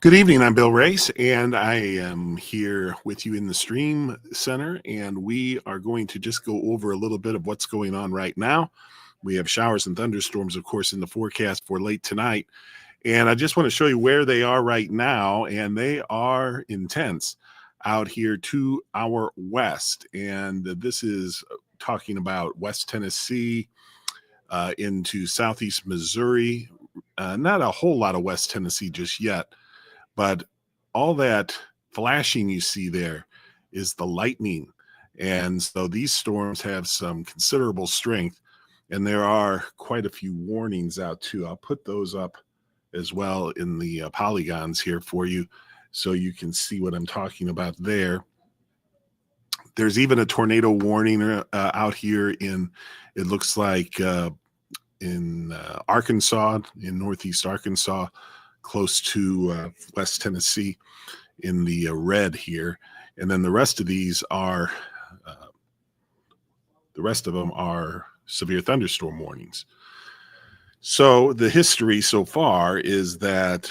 Good evening. I'm Bill Race, and I am here with you in the Stream Center, and we are going to just go over a little bit of what's going on right now. We have showers and thunderstorms, of course, in the forecast for late tonight, and I just want to show you where they are right now, and they are intense out here to our west, and this is talking about West Tennessee into southeast Missouri. Not a whole lot of West Tennessee just yet. But all that flashing you see there is the lightning. And so these storms have some considerable strength. And there are quite a few warnings out too. I'll put those up as well in the polygons here for you so you can see what I'm talking about there. There's even a tornado warning out here in, it looks like in Arkansas, in northeast Arkansas, close to West Tennessee in the red here. And then the rest of these are, severe thunderstorm warnings. So the history so far is that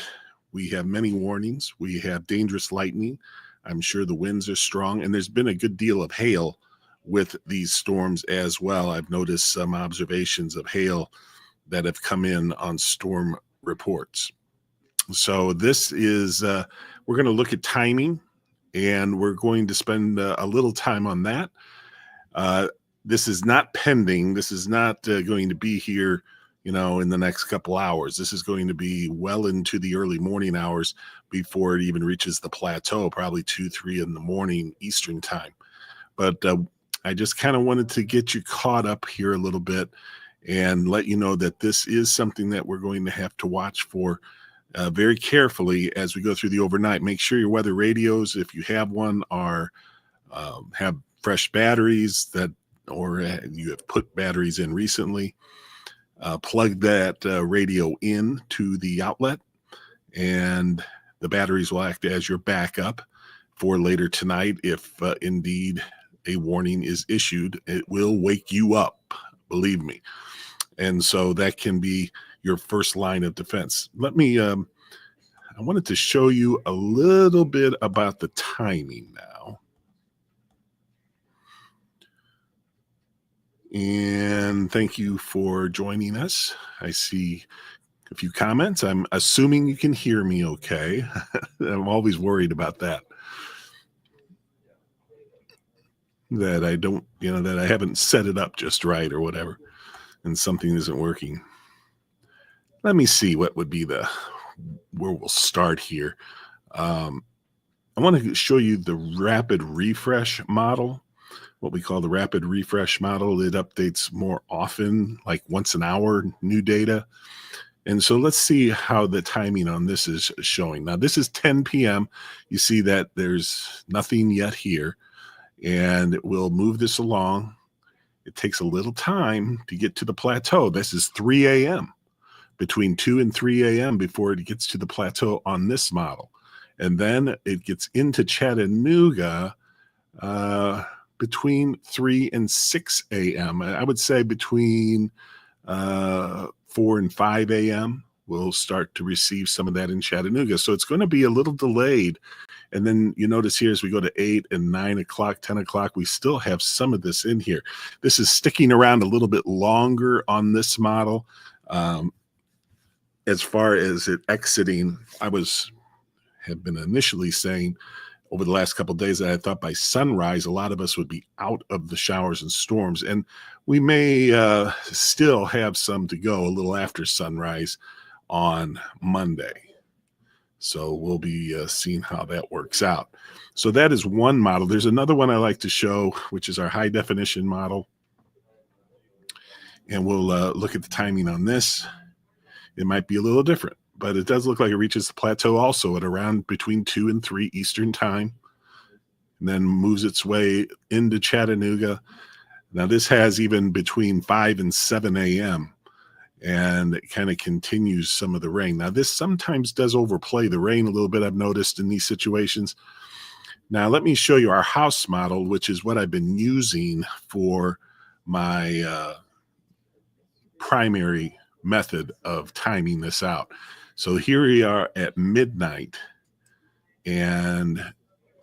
we have many warnings. We have dangerous lightning. I'm sure the winds are strong, and there's been a good deal of hail with these storms as well. I've noticed some observations of hail that have come in on storm reports. So this is, we're going to look at timing, and we're going to spend a little time on that. This is not pending. This is not going to be here, in the next couple hours. This is going to be well into the early morning hours before it even reaches the plateau, probably 2, 3 in the morning Eastern time. But I just kind of wanted to get you caught up here a little bit and let you know that this is something that we're going to have to watch for very carefully as we go through the overnight. Make sure your weather radios, if you have one, are have fresh batteries that, or you have put batteries in recently. Plug that radio in to the outlet, and the batteries will act as your backup for later tonight. If indeed a warning is issued, it will wake you up, believe me. And so that can be your first line of defense. Let me, I wanted to show you a little bit about the timing now. And thank you for joining us. I see a few comments. I'm assuming you can hear me okay. I'm always worried about that. That I don't, that I haven't set it up just right or whatever, and something isn't working. Let me see what would be where we'll start here. I want to show you the rapid refresh model, what we call the rapid refresh model. It updates more often, like once an hour, new data. And so let's see how the timing on this is showing. Now, this is 10 p.m. You see that there's nothing yet here, and it will move this along. It takes a little time to get to the plateau. This is 3 a.m., between 2 and 3 a.m. before it gets to the plateau on this model. And then it gets into Chattanooga between 3 and 6 a.m. I would say between 4 and 5 a.m. we'll start to receive some of that in Chattanooga. So it's going to be a little delayed. And then you notice here as we go to 8 and 9 o'clock, 10 o'clock, we still have some of this in here. This is sticking around a little bit longer on this model. As far as it exiting, had been initially saying over the last couple of days that I thought by sunrise, a lot of us would be out of the showers and storms. And we may still have some to go a little after sunrise on Monday. So we'll be seeing how that works out. So that is one model. There's another one I like to show, which is our high definition model. And we'll look at the timing on this. It might be a little different, but it does look like it reaches the plateau also at around between 2 and 3 Eastern time, and then moves its way into Chattanooga. Now this has even between 5 and 7 a.m. and it kind of continues some of the rain. Now this sometimes does overplay the rain a little bit, I've noticed in these situations. Now let me show you our house model, which is what I've been using for my primary method of timing this out. So here we are at midnight, and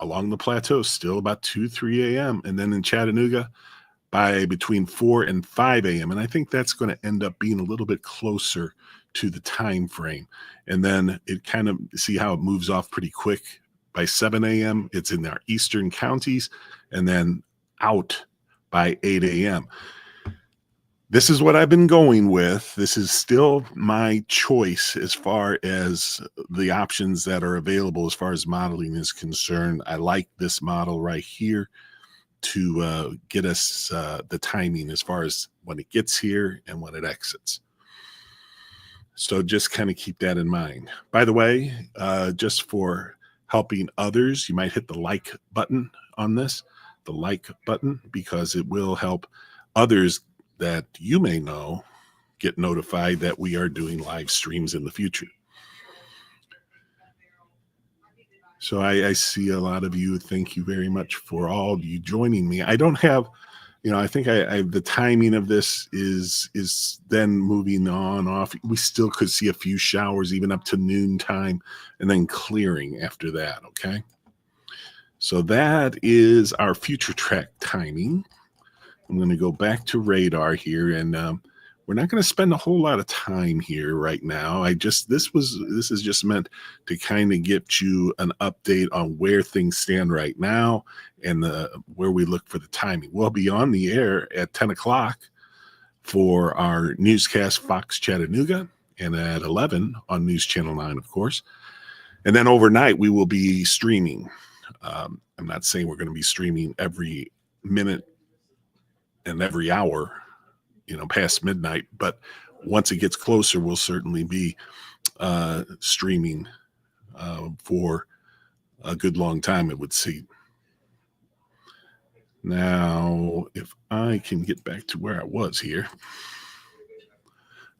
along the plateau, still about 2, 3 a.m. And then in Chattanooga, by between 4 and 5 a.m. And I think that's going to end up being a little bit closer to the time frame. And then it kind of see how it moves off pretty quick. By 7 a.m., it's in our eastern counties, and then out by 8 a.m. This is what I've been going with. This is still my choice as far as the options that are available as far as modeling is concerned. I like this model right here to get us the timing as far as when it gets here and when it exits. So just kind of keep that in mind. By the way, just for helping others, you might hit the like button on this, the like button, because it will help others that you may know get notified that we are doing live streams in the future. So I see a lot of you. Thank you very much for all of you joining me. I don't have, I think I the timing of this is then moving on off. We still could see a few showers even up to noon time and then clearing after that. Okay. So that is our future track timing. I'm going to go back to radar here, and we're not going to spend a whole lot of time here right now. This is just meant to kind of get you an update on where things stand right now and where we look for the timing. We'll be on the air at 10 o'clock for our newscast Fox Chattanooga, and at 11 on News Channel 9, of course. And then overnight, we will be streaming. I'm not saying we're going to be streaming every minute and every hour, past midnight. But once it gets closer, we'll certainly be streaming for a good long time, it would seem. Now, if I can get back to where I was here.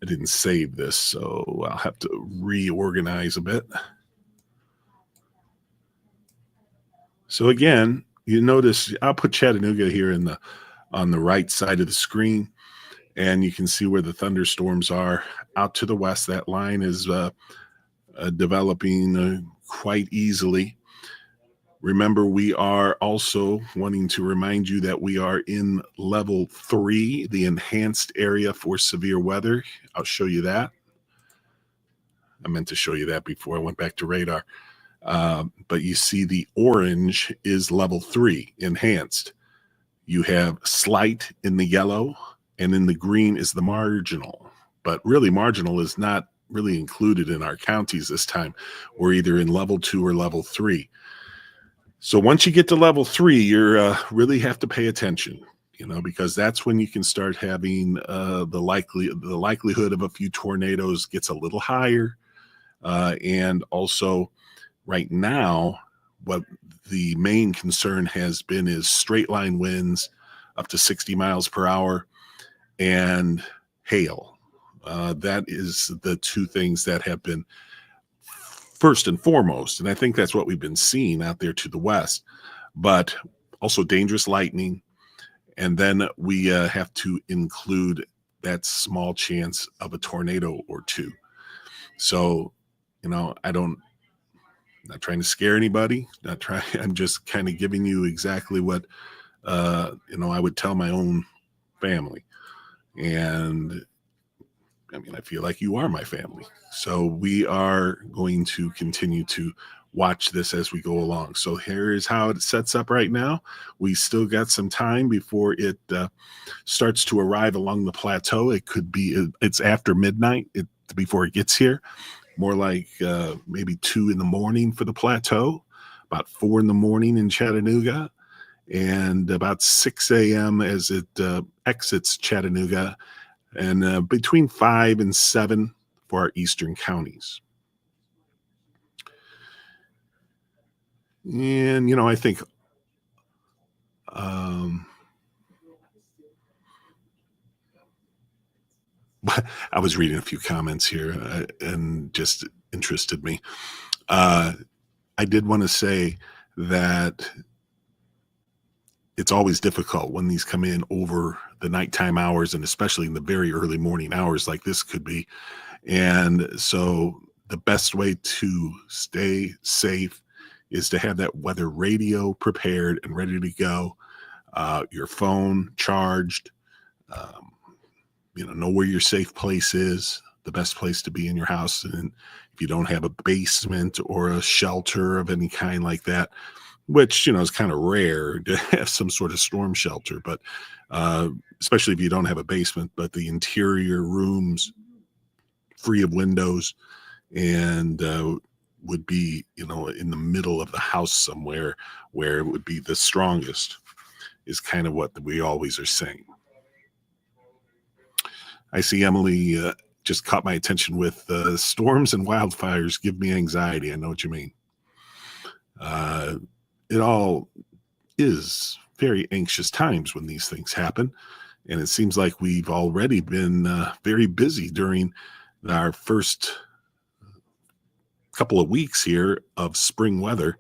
I didn't save this, so I'll have to reorganize a bit. So again, you notice I'll put Chattanooga here on the right side of the screen, and you can see where the thunderstorms are out to the west. That line is developing quite easily. Remember, we are also wanting to remind you that we are in level 3, the enhanced area for severe weather. I'll show you that. I meant to show you that before I went back to radar. But you see the orange is level 3, enhanced. You have slight in the yellow, and in the green is the marginal. But really, marginal is not really included in our counties this time. We're either in level 2 or level 3. So once you get to level 3, you're really have to pay attention, because that's when you can start having the likelihood of a few tornadoes gets a little higher. And also right now, what the main concern has been is straight line winds up to 60 miles per hour and hail. That is the two things that have been first and foremost. And I think that's what we've been seeing out there to the west, but also dangerous lightning. And then we have to include that small chance of a tornado or two. So, I'm not trying to scare anybody, I'm just kind of giving you exactly what, I would tell my own family. And I feel like you are my family. So we are going to continue to watch this as we go along. So here is how it sets up right now. We still got some time before it starts to arrive along the plateau. It could be, it's after midnight before it gets here. More like maybe 2 in the morning for the plateau, about 4 in the morning in Chattanooga, and about 6 a.m. as it exits Chattanooga, and between 5 and 7 for our eastern counties. And, I think I was reading a few comments here and just interested me. I did want to say that it's always difficult when these come in over the nighttime hours, and especially in the very early morning hours like this could be. And so the best way to stay safe is to have that weather radio prepared and ready to go, your phone charged, um, know where your safe place is, the best place to be in your house. And if you don't have a basement or a shelter of any kind like that, which, is kind of rare to have some sort of storm shelter, but uh, especially if you don't have a basement, but the interior rooms free of windows and would be, in the middle of the house somewhere where it would be the strongest is kind of what we always are saying. I see Emily just caught my attention with storms and wildfires give me anxiety. I know what you mean. It all is very anxious times when these things happen. And it seems like we've already been very busy during our first couple of weeks here of spring weather.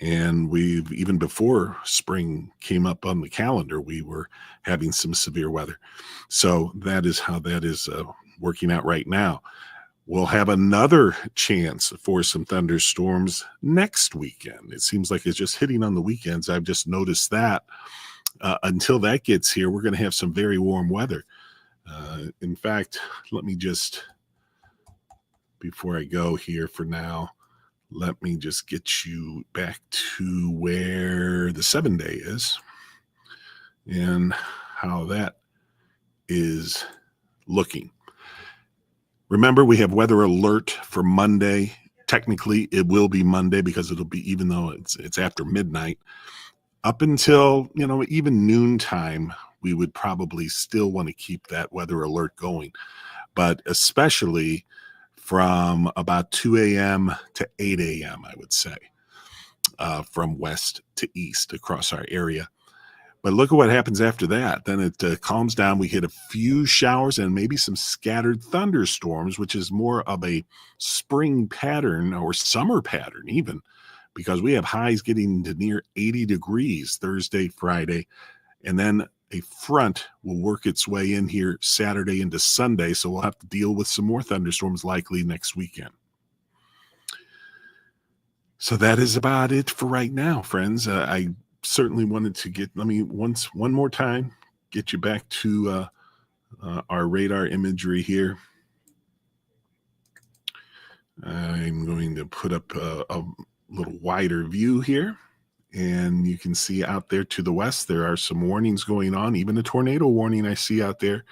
And we've, even before spring came up on the calendar, we were having some severe weather. So that is how that is working out right now. We'll have another chance for some thunderstorms next weekend. It seems like it's just hitting on the weekends. I've just noticed that. Until that gets here, we're going to have some very warm weather. In fact, let me just, before I go here for now, let me just get you back to where the 7-day is and how that is looking. Remember, we have weather alert for Monday. Technically, it will be Monday because it'll be, even though it's after midnight, up until, even noontime, we would probably still want to keep that weather alert going. But especially from about 2 a.m. to 8 a.m., I would say, from west to east across our area. But look at what happens after that. Then it calms down. We hit a few showers and maybe some scattered thunderstorms, which is more of a spring pattern or summer pattern even, because we have highs getting to near 80 degrees Thursday, Friday, and then a front will work its way in here Saturday into Sunday, so we'll have to deal with some more thunderstorms likely next weekend. So that is about it for right now, friends. I certainly wanted to one more time, get you back to our radar imagery here. I'm going to put up a little wider view here. And you can see out there to the west, there are some warnings going on, even a tornado warning I see out there,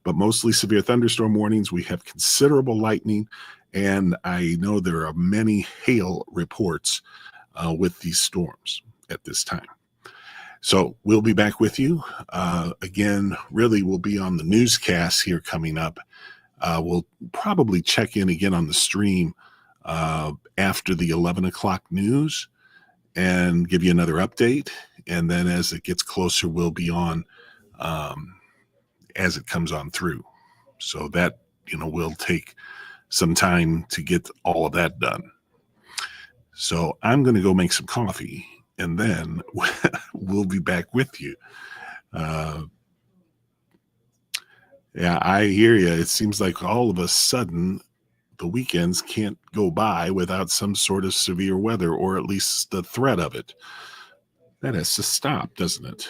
but mostly severe thunderstorm warnings. We have considerable lightning, and I know there are many hail reports with these storms at this time. So we'll be back with you. Again, really, we'll be on the newscast here coming up. We'll probably check in again on the stream after the 11 o'clock news and give you another update. And then as it gets closer, we'll be on as it comes on through. So that, will take some time to get all of that done. So I'm going to go make some coffee, and then we'll be back with you. Yeah, I hear you. It seems like all of a sudden the weekends can't go by without some sort of severe weather, or at least the threat of it. That has to stop, doesn't it?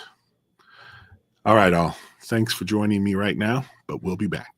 All right, all. Thanks for joining me right now, but we'll be back.